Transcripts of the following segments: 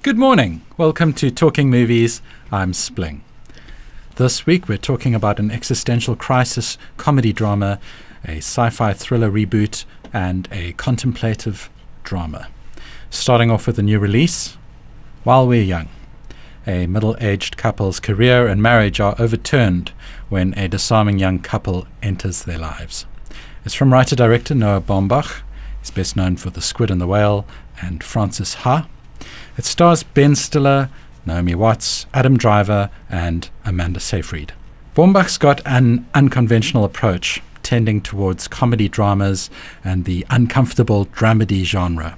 Good morning. Welcome to Talking Movies. I'm Spling. This week we're talking about an existential crisis comedy drama, a sci-fi thriller reboot, and a contemplative drama. Starting off with a new release, While We're Young. A middle-aged couple's career and marriage are overturned when a disarming young couple enters their lives. It's from writer-director Noah Baumbach. He's best known for The Squid and the Whale and Francis Ha. It stars Ben Stiller, Naomi Watts, Adam Driver, and Amanda Seyfried. Baumbach's got an unconventional approach, tending towards comedy dramas and the uncomfortable dramedy genre,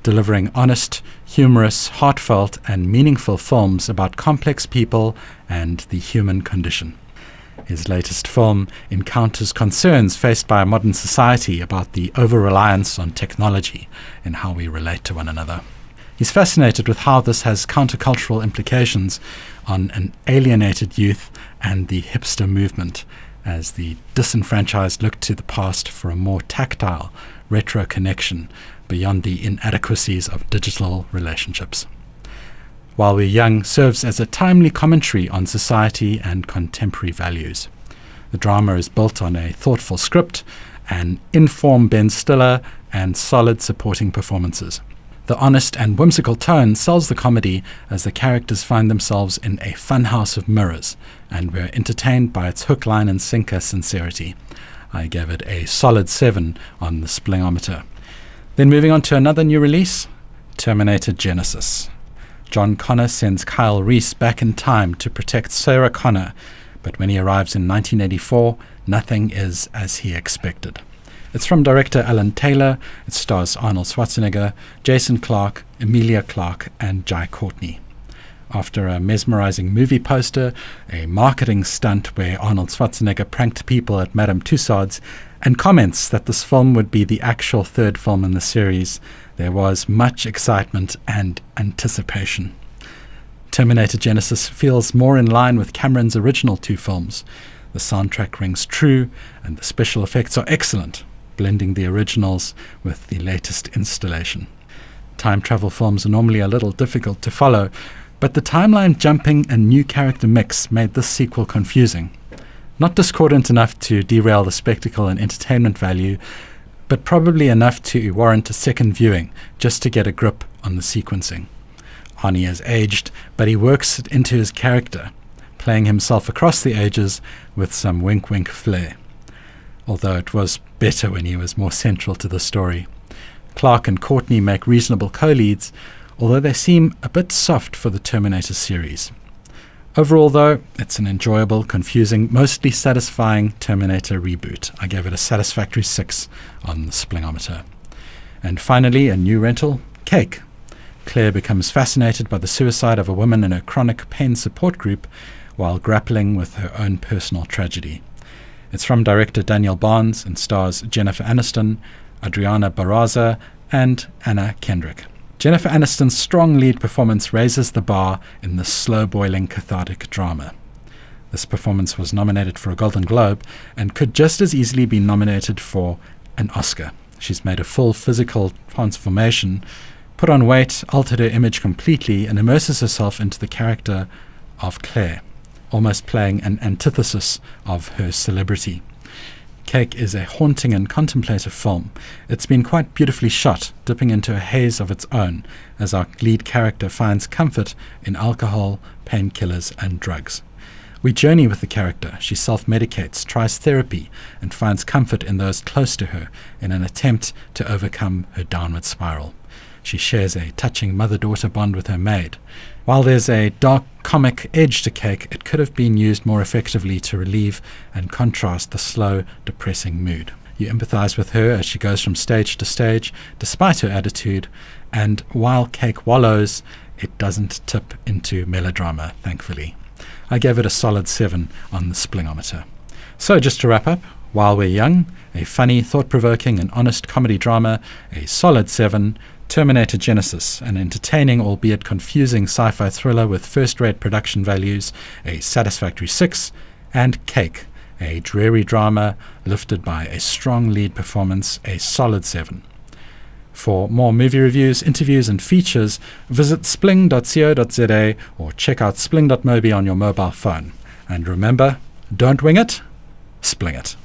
delivering honest, humorous, heartfelt, and meaningful films about complex people and the human condition. His latest film encounters concerns faced by a modern society about the over-reliance on technology and how we relate to one another. He's fascinated with how this has countercultural implications on an alienated youth and the hipster movement, as the disenfranchised look to the past for a more tactile, retro connection beyond the inadequacies of digital relationships. While We're Young serves as a timely commentary on society and contemporary values. The drama is built on a thoughtful script, an informed Ben Stiller, and solid supporting performances. The honest and whimsical tone sells the comedy as the characters find themselves in a funhouse of mirrors, and we're entertained by its hook, line, and sinker sincerity. I gave it a solid 7 on the Splingometer. Then moving on to another new release, Terminator Genisys. John Connor sends Kyle Reese back in time to protect Sarah Connor, but when he arrives in 1984, nothing is as he expected. It's from director Alan Taylor. It stars Arnold Schwarzenegger, Jason Clarke, Emilia Clarke, and Jai Courtney. After a mesmerizing movie poster, a marketing stunt where Arnold Schwarzenegger pranked people at Madame Tussauds, and comments that this film would be the actual third film in the series, there was much excitement and anticipation. Terminator Genisys feels more in line with Cameron's original 2 films. The soundtrack rings true, and the special effects are excellent, blending the originals with the latest installation. Time travel films are normally a little difficult to follow, but the timeline jumping and new character mix made this sequel confusing. Not discordant enough to derail the spectacle and entertainment value, but probably enough to warrant a second viewing just to get a grip on the sequencing. Arnie has aged, but he works it into his character, playing himself across the ages with some wink-wink flair. Although it was better when he was more central to the story. Clarke and Courtney make reasonable co-leads, although they seem a bit soft for the Terminator series. Overall, though, it's an enjoyable, confusing, mostly satisfying Terminator reboot. I gave it a satisfactory 6 on the Splingometer. And finally, a new rental, Cake. Claire becomes fascinated by the suicide of a woman in her chronic pain support group while grappling with her own personal tragedy. It's from director Daniel Barnes and stars Jennifer Aniston, Adriana Barraza, and Anna Kendrick. Jennifer Aniston's strong lead performance raises the bar in this slow-boiling cathartic drama. This performance was nominated for a Golden Globe and could just as easily be nominated for an Oscar. She's made a full physical transformation, put on weight, altered her image completely, and immerses herself into the character of Claire, almost playing an antithesis of her celebrity. Cake is a haunting and contemplative film. It's been quite beautifully shot, dipping into a haze of its own, as our lead character finds comfort in alcohol, painkillers, and drugs. We journey with the character. She self-medicates, tries therapy, and finds comfort in those close to her in an attempt to overcome her downward spiral. She shares a touching mother-daughter bond with her maid. While there's a dark comic edge to Cake, it could have been used more effectively to relieve and contrast the slow, depressing mood. You empathize with her as she goes from stage to stage, despite her attitude, and while Cake wallows, it doesn't tip into melodrama, thankfully. I gave it a solid 7 on the Splingometer. So just to wrap up, While We're Young, a funny, thought-provoking and honest comedy drama, a solid 7, Terminator Genisys, an entertaining albeit confusing sci-fi thriller with first-rate production values, a satisfactory 6, and Cake, a dreary drama lifted by a strong lead performance, a solid 7. For more movie reviews, interviews, and features, visit spling.co.za or check out spling.mobi on your mobile phone. And remember, don't wing it, spling it.